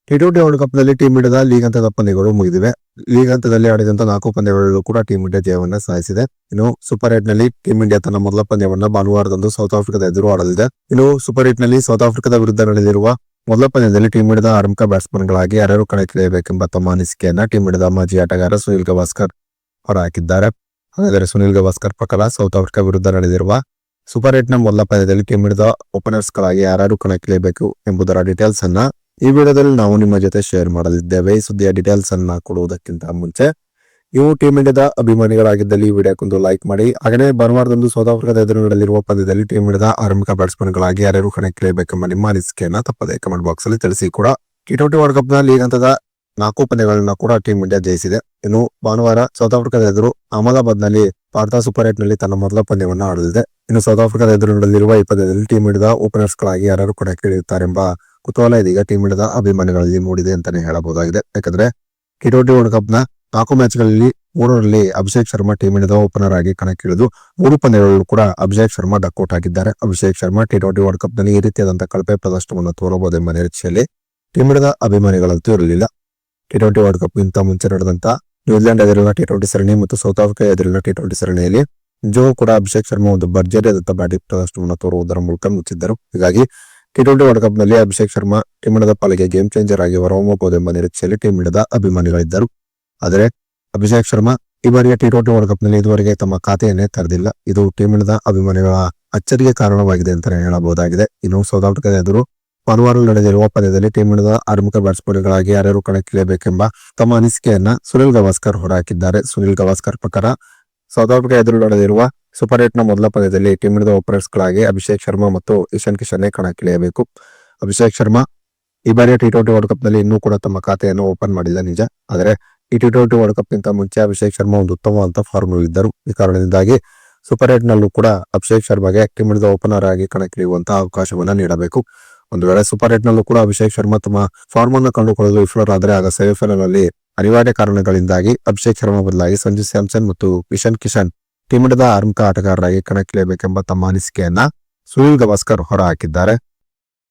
T20 world cup ನಲ್ಲಿ team ಇಂಡಿಯಾದ league ಹಂತದ ಪಂದ್ಯಗಳು ಮುಗಿದಿವೆ. ಲೀಗ್ ಹಂತದಲ್ಲಿ ಆಡಿದಂತ 4 ಪಂದ್ಯಗಳಲ್ಲೂ ಕೂಡ ಟೀಮ್ ಇಂಡಿಯಾ ಜಯವನ್ನ ಸಾಧಿಸಿದೆ. ಇನ್ನು ಸೂಪರ್ 8 ನಲ್ಲಿ ಟೀಮ್ ಇಂಡಿಯಾ ತನ್ನ ಮೊದಲ ಪಂದ್ಯವನ್ನ ಭಾನುವಾರದಂದು ಸೌತ್ ಆಫ್ರಿಕಾದ ಎದುರು ಆಡಲಿದೆ. ಇನ್ನು ಸೂಪರ್ 8 ನಲ್ಲಿ ಸೌತ್ ಆಫ್ರಿಕಾದ ವಿರುದ್ಧ ನಡೆದಿರುವ ಮೊದಲ ಪಂದ್ಯದಲ್ಲಿ ಟೀಮ್ ಇಂಡಿಯಾದ ಆರಂಭಿಕ ಬ್ಯಾಟ್ಸ್ಮನ್ ಗಳಾಗಿ ಯಾರ್ಯಾರು ಕಣಕ್ಕಿಳಿಯಬೇಕೆಂಬ ತಮ್ಮ ಅನಿಸಿಕೆಯನ್ನ ಟೀಮ್ ಇಂಡಿಯಾದ ಮಾಜಿ ಆಟಗಾರ ಸುನಿಲ್ ಗವಾಸ್ಕರ್ ಹೊರಹಾಕಿದ್ದಾರೆ. ಹಾಗಾದರೆ ಸುನಿಲ್ ಗವಾಸ್ಕರ್ ಪ್ರಕಾರ ಸೌತ್ ಆಫ್ರಿಕಾ ವಿರುದ್ಧ ನಡೆದಿರುವ ಸೂಪರ್ 8 ನ ಮೊದಲ ಪಂದ್ಯದಲ್ಲಿ ಟೀಮ್ ಇಂಡಿಯಾದ ಓಪನರ್ಸ್ ಗಳಾಗಿ ಯಾರ್ಯಾರು ಕಣಕ್ಕಿಳಿಯಬೇಕು ಎಂಬುದರ ಡೀಟೇಲ್ಸ್ ಅನ್ನ ಈ ವಿಡಿಯೋದಲ್ಲಿ ನಾವು ನಿಮ್ಮ ಜೊತೆ ಶೇರ್ ಮಾಡಲಿದ್ದೇವೆ. ಈ ಸುದ್ದಿಯ ಡೀಟೇಲ್ಸ್ ಅನ್ನ ಕೊಡುವುದಕ್ಕಿಂತ ಮುಂಚೆ ನೀವು ಟೀಮ್ ಇಂಡಿಯಾದ ಅಭಿಮಾನಿಗಳಾಗಿದ್ದಲ್ಲಿ ಈ ವಿಡಿಯೋಕ್ಕೊಂದು ಲೈಕ್ ಮಾಡಿ. ಹಾಗೆ ಭಾನುವಾರದಂದು ಸೌತ್ ಆಫ್ರಿಕಾದ ಎದುರು ನಡೆಯಲಿರುವ ಪಂದ್ಯದಲ್ಲಿ ಟೀಮ್ ಇಂಡಿಯಾದ ಆರಂಭಿಕ ಬ್ಯಾಟ್ಸ್ಮನ್ ಗಳಾಗಿ ಯಾರ್ಯಾರು ಕಣಕ್ಕಿಳಿಯಬೇಕೆಂಬ ನಿಮ್ಮ ಅನಿಸಿಕೆಯನ್ನ ತಪ್ಪದೆ ಕಮೆಂಟ್ ಬಾಕ್ಸ್ ಅಲ್ಲಿ ತಿಳಿಸಿ. ಕೂಡ ಟಿ20 ವರ್ಲ್ಡ್ ಕಪ್ ನ ಲೀಗ್ ಹಂತದ 4 ಪಂದ್ಯಗಳನ್ನ ಕೂಡ ಟೀಮ್ ಇಂಡಿಯಾ ಜಯಿಸಿದೆ. ಇನ್ನು ಭಾನುವಾರ ಸೌತ್ ಆಫ್ರಿಕಾದ ಎದುರು ಅಹಮದಾಬಾದ್ ನಲ್ಲಿ ಭಾರತ ಸೂಪರ್ 8 ನಲ್ಲಿ ತನ್ನ ಮೊದಲ ಪಂದ್ಯವನ್ನ ಆಡಲಿದೆ. ಇನ್ನು ಸೌತ್ ಆಫ್ರಿಕಾದ ಎದುರು ನಡೆಯಲಿರುವ ಈ ಪಂದ್ಯದಲ್ಲಿ ಟೀಮ್ ಇಂಡಿಯಾದ ಓಪನರ್ಸ್ ಗಳಾಗಿ ಯಾರ್ಯಾರು ಕಣಕ್ಕಿಳಿಯುತ್ತಾರೆಂಬ ಕುತೂಹಲ ಇದೀಗ ಟೀಮ್ ಇಂಡಿಯಾದ ಅಭಿಮಾನಿಗಳಲ್ಲಿ ಮೂಡಿದೆ ಅಂತಾನೆ ಹೇಳಬಹುದಾಗಿದೆ. ಯಾಕಂದ್ರೆ ಟಿ20 ವರ್ಲ್ಡ್ ಕಪ್ ನ 4 ಮ್ಯಾಚ್ಗಳಲ್ಲಿ 3ರಲ್ಲಿ ಅಭಿಷೇಕ್ ಶರ್ಮಾ ಟೀಮ್ ಇಂಡಿಯಾದ ಓಪನರ್ ಆಗಿ ಕಣಕ್ಕಿಳಿದು 3 ಪಂದ್ಯಗಳಲ್ಲೂ ಕೂಡ ಅಭಿಷೇಕ್ ಶರ್ಮಾ ಡಕ್ಔಟ್ ಆಗಿದ್ದಾರೆ. Abhishek Sharma T20 world cup ನಲ್ಲಿ ಈ ರೀತಿಯಾದಂತಹ ಕಳಪೆ ಪ್ರದರ್ಶನವನ್ನು ತೋರಬಹುದೆಂಬ ನಿರೀಕ್ಷೆಯಲ್ಲಿ ಟೀಮ್ ಇಂಡಿಯಾದ ಅಭಿಮಾನಿಗಳಂತೂ ಇರಲಿಲ್ಲ. ಟಿ20 ವರ್ಲ್ಡ್ ಕಪ್ ಗಿಂತ ಮುಂಚೆ ನಡೆದಂತ ನ್ಯೂಜಿಲೆಂಡ್ ಎದುರಿನ ಟಿ20 ಸರಣಿ ಮತ್ತು ಸೌತ್ ಆಫ್ರಿಕಾ ಎದುರಿನ ಟಿ20 ಸರಣಿಯಲ್ಲಿ ನಿಜವೂ ಕೂಡ ಅಭಿಷೇಕ್ ಶರ್ಮಾ ಒಂದು ಭರ್ಜರಿಯಾದಂತಹ ಬ್ಯಾಟಿಂಗ್ ಪ್ರದರ್ಶನವನ್ನು ತೋರುವುದರ ಮೂಲಕ ಮುಚ್ಚಿದ್ದರು. ಹೀಗಾಗಿ ಟಿ20 ವರ್ಲ್ಡ್ ಕಪ್ ನಲ್ಲಿ ಅಭಿಷೇಕ್ ಶರ್ಮಾ ಟೀಮ್ ಇಂಡಿಯಾದ ಪಾಲಿಗೆ ಗೇಮ್ ಚೇಂಜರ್ ಆಗಿ ಹೊರಹೊಮ್ಮಬಹುದೆಂಬ ನಿರೀಕ್ಷೆಯಲ್ಲಿ ಟೀಮ್ ಇಂಡಿಯಾದ ಅಭಿಮಾನಿಗಳಿದ್ದರು. ಆದರೆ ಅಭಿಷೇಕ್ ಶರ್ಮಾ ಈ ಬಾರಿಯ ಟಿ20 ವರ್ಲ್ಡ್ ಕಪ್ ನಲ್ಲಿ ಇದುವರೆಗೆ ತಮ್ಮ ಖಾತೆಯನ್ನೇ ತೆರೆದಿಲ್ಲ. ಇದು ಟೀಮ್ ಇಂಡಿಯಾದ ಅಭಿಮಾನಿಗಳ ಅಚ್ಚರಿಗೆ ಕಾರಣವಾಗಿದೆ ಅಂತಾನೆ ಹೇಳಬಹುದಾಗಿದೆ. ಇನ್ನು ಸೌತ್ ಆಫ್ರಿಕಾದ ಎದುರು ಭಾನುವಾರ ನಡೆದಿರುವ ಪಂದ್ಯದಲ್ಲಿ ಟೀಮ್ ಇಂಡಿಯಾದ ಆರಂಭಿಕ ಬ್ಯಾಟ್ಸ್ಮನ್ ಗಳಾಗಿ ಯಾರ್ಯಾರು ಕಣಕ್ಕಿಳಿಯಬೇಕೆಂಬ ತಮ್ಮ ಅನಿಸಿಕೆಯನ್ನ ಸುನಿಲ್ ಗವಾಸ್ಕರ್ ಹೊರಹಾಕಿದ್ದಾರೆ. ಸುನಿಲ್ ಗವಾಸ್ಕರ್ ಪ್ರಕಾರ ಸೌತ್ ಆಫ್ರಿಕಾ ಎದುರು ನಡೆದಿರುವ ಸೂಪರ್ 8 ನ ಮೊದಲ ಪಂದ್ಯದಲ್ಲಿ ಟೀಮ್ ಇಂಡಿಯಾದ ಓಪನರ್ಸ್ ಗಳಾಗಿ ಅಭಿಷೇಕ್ ಶರ್ಮಾ ಮತ್ತು ಇಶಾನ್ ಕಿಶನ್ ಕಣಕ್ಕಿಳಿಯಬೇಕು. ಅಭಿಷೇಕ್ ಶರ್ಮಾ ಈ ಬಾರಿಯ ಟಿ20 ವರ್ಲ್ಡ್ ಕಪ್ ನಲ್ಲಿ ಇನ್ನೂ ಕೂಡ ತಮ್ಮ ಖಾತೆಯನ್ನು ಓಪನ್ ಮಾಡಿಲ್ಲ ನಿಜ. ಆದರೆ ಈ ಟಿ20 ವರ್ಲ್ಡ್ ಕಪ್ ಗಿಂತ ಮುಂಚೆ ಅಭಿಷೇಕ್ ಶರ್ಮಾ ಒಂದು ಉತ್ತಮವಾದಂತಹ ಫಾರ್ಮ್ ಇದ್ದರು. ಈ ಕಾರಣದಿಂದಾಗಿ ಸೂಪರ್ 8 ನಲ್ಲೂ ಕೂಡ ಅಭಿಷೇಕ್ ಶರ್ಮಾಗೆ ಟೀಮ್ ಇಂಡಿಯಾದ ಓಪನರ್ ಆಗಿ ಕಣಕ್ಕಿಳಿಯುವಂತಹ ಅವಕಾಶವನ್ನ ನೀಡಬೇಕು. ಒಂದು ವೇಳೆ ಸೂಪರ್ 8 ನಲ್ಲೂ ಕೂಡ ಅಭಿಷೇಕ್ ಶರ್ಮಾ ತಮ್ಮ ಫಾರ್ಮ್ ಅನ್ನು ಕಂಡುಕೊಳ್ಳಲು ವಿಫಲರಾದರೆ ಆಗ ಸೆಮಿಫೈನಲ್ ಅಲ್ಲಿ ಅನಿವಾರ್ಯ ಕಾರಣಗಳಿಂದಾಗಿ ಅಭಿಷೇಕ್ ಶರ್ಮಾ ಬದಲಾಗಿ ಸಂಜು ಸ್ಯಾಮ್ಸನ್ ಮತ್ತು ಇಶಾನ್ ಕಿಶನ್ ಟೀಮ್ ಇಂಡಿಯಾದ ಆರಂಭಿಕ ಆಟಗಾರರಾಗಿ ಕಣಕ್ಕಿಳಿಯಬೇಕೆಂಬ ತಮ್ಮ ಅನಿಸಿಕೆಯನ್ನ ಸುನಿಲ್ ಗವಾಸ್ಕರ್ ಹೊರಹಾಕಿದ್ದಾರೆ.